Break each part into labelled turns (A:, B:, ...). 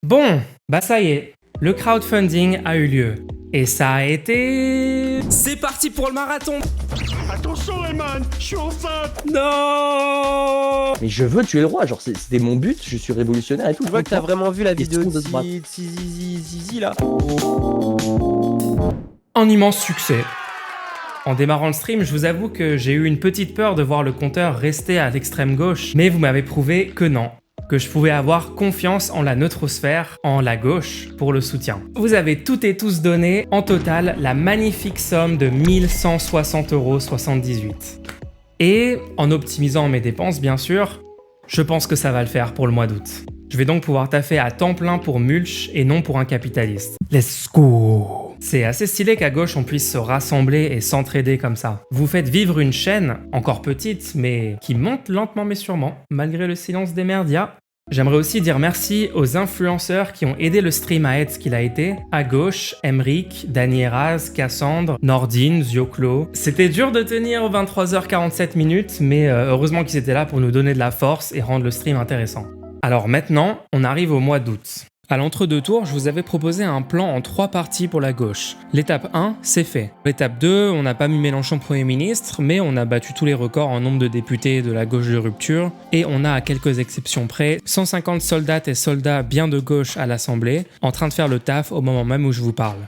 A: Bon, bah ça y est, le crowdfunding a eu lieu. Et ça a été... C'est parti pour le marathon.
B: Attention Rayman, je suis enceinte.
A: Non.
C: Mais je veux tuer le roi, genre c'était mon but, je suis révolutionnaire et tout.
D: Je vois que t'as vraiment vu la vidéo de
C: Question de
D: Zizi là.
A: Un immense succès. En démarrant le stream, je vous avoue que j'ai eu une petite peur de voir le compteur rester à l'extrême gauche, mais vous m'avez prouvé que non, que je pouvais avoir confiance en la neutrosphère, en la gauche, pour le soutien. Vous avez toutes et tous donné, en total, la magnifique somme de 1160,78 €. Et, en optimisant mes dépenses bien sûr, je pense que ça va le faire pour le mois d'août. Je vais donc pouvoir taffer à temps plein pour Mulch et non pour un capitaliste. Let's go! C'est assez stylé qu'à gauche on puisse se rassembler et s'entraider comme ça. Vous faites vivre une chaîne, encore petite, mais qui monte lentement mais sûrement, malgré le silence des merdias. J'aimerais aussi dire merci aux influenceurs qui ont aidé le stream à être ce qu'il a été. À gauche, Emric, Dani Eraz, Cassandre, Nordine, Zioclo. C'était dur de tenir 23h47 minutes, mais heureusement qu'ils étaient là pour nous donner de la force et rendre le stream intéressant. Alors maintenant, on arrive au mois d'août. À l'entre-deux tours, je vous avais proposé un plan en 3 parties pour la gauche. L'étape 1, c'est fait. L'étape 2, on n'a pas mis Mélenchon Premier ministre, mais on a battu tous les records en nombre de députés de la gauche de rupture, et on a, à quelques exceptions près, 150 soldates et soldats bien de gauche à l'Assemblée, en train de faire le taf au moment même où je vous parle.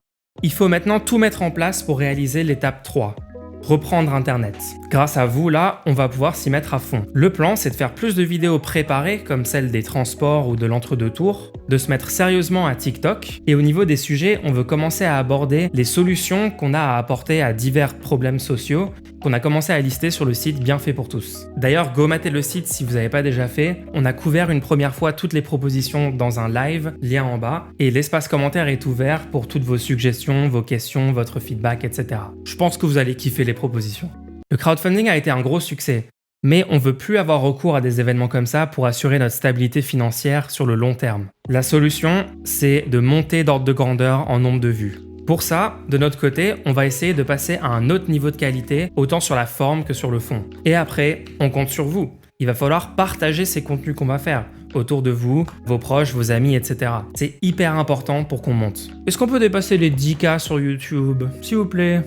A: Il faut maintenant tout mettre en place pour réaliser l'étape 3. Reprendre Internet. Grâce à vous, là, on va pouvoir s'y mettre à fond. Le plan, c'est de faire plus de vidéos préparées, comme celle des transports ou de l'entre-deux tours, de se mettre sérieusement à TikTok, et au niveau des sujets, on veut commencer à aborder les solutions qu'on a à apporter à divers problèmes sociaux, qu'on a commencé à lister sur le site Bien fait pour tous. D'ailleurs, go mater le site si vous n'avez pas déjà fait, on a couvert une première fois toutes les propositions dans un live, lien en bas, et l'espace commentaire est ouvert pour toutes vos suggestions, vos questions, votre feedback, etc. Je pense que vous allez kiffer les propositions. Le crowdfunding a été un gros succès, mais on veut plus avoir recours à des événements comme ça pour assurer notre stabilité financière sur le long terme. La solution, c'est de monter d'ordre de grandeur en nombre de vues. Pour ça, de notre côté, on va essayer de passer à un autre niveau de qualité, autant sur la forme que sur le fond. Et après, on compte sur vous. Il va falloir partager ces contenus qu'on va faire autour de vous, vos proches, vos amis, etc. C'est hyper important pour qu'on monte. Est-ce qu'on peut dépasser les 10K sur YouTube, s'il vous plaît ?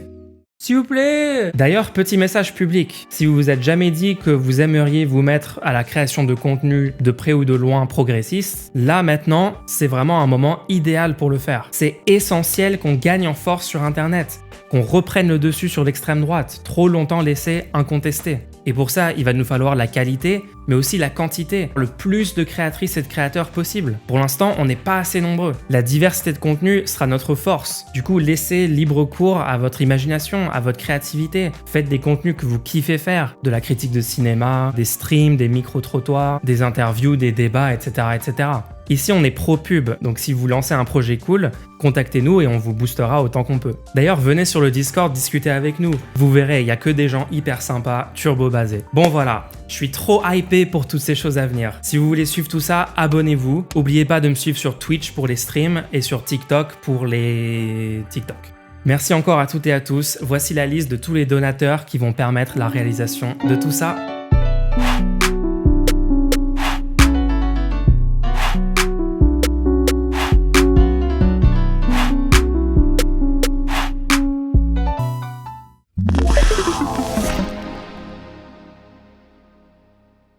A: S'il vous plaît! D'ailleurs, petit message public. Si vous vous êtes jamais dit que vous aimeriez vous mettre à la création de contenu de près ou de loin progressiste, là maintenant, c'est vraiment un moment idéal pour le faire. C'est essentiel qu'on gagne en force sur Internet, qu'on reprenne le dessus sur l'extrême droite, trop longtemps laissé incontesté. Et pour ça, il va nous falloir la qualité, mais aussi la quantité, le plus de créatrices et de créateurs possible. Pour l'instant, on n'est pas assez nombreux. La diversité de contenu sera notre force. Du coup, laissez libre cours à votre imagination, à votre créativité. Faites des contenus que vous kiffez faire, de la critique de cinéma, des streams, des micro-trottoirs, des interviews, des débats, etc., etc. Ici, on est pro-pub, donc si vous lancez un projet cool, contactez-nous et on vous boostera autant qu'on peut. D'ailleurs, venez sur le Discord discuter avec nous. Vous verrez, il n'y a que des gens hyper sympas, turbo-basés. Bon voilà, je suis trop hypé pour toutes ces choses à venir. Si vous voulez suivre tout ça, abonnez-vous. N'oubliez pas de me suivre sur Twitch pour les streams et sur TikTok pour les TikTok. Merci encore à toutes et à tous. Voici la liste de tous les donateurs qui vont permettre la réalisation de tout ça.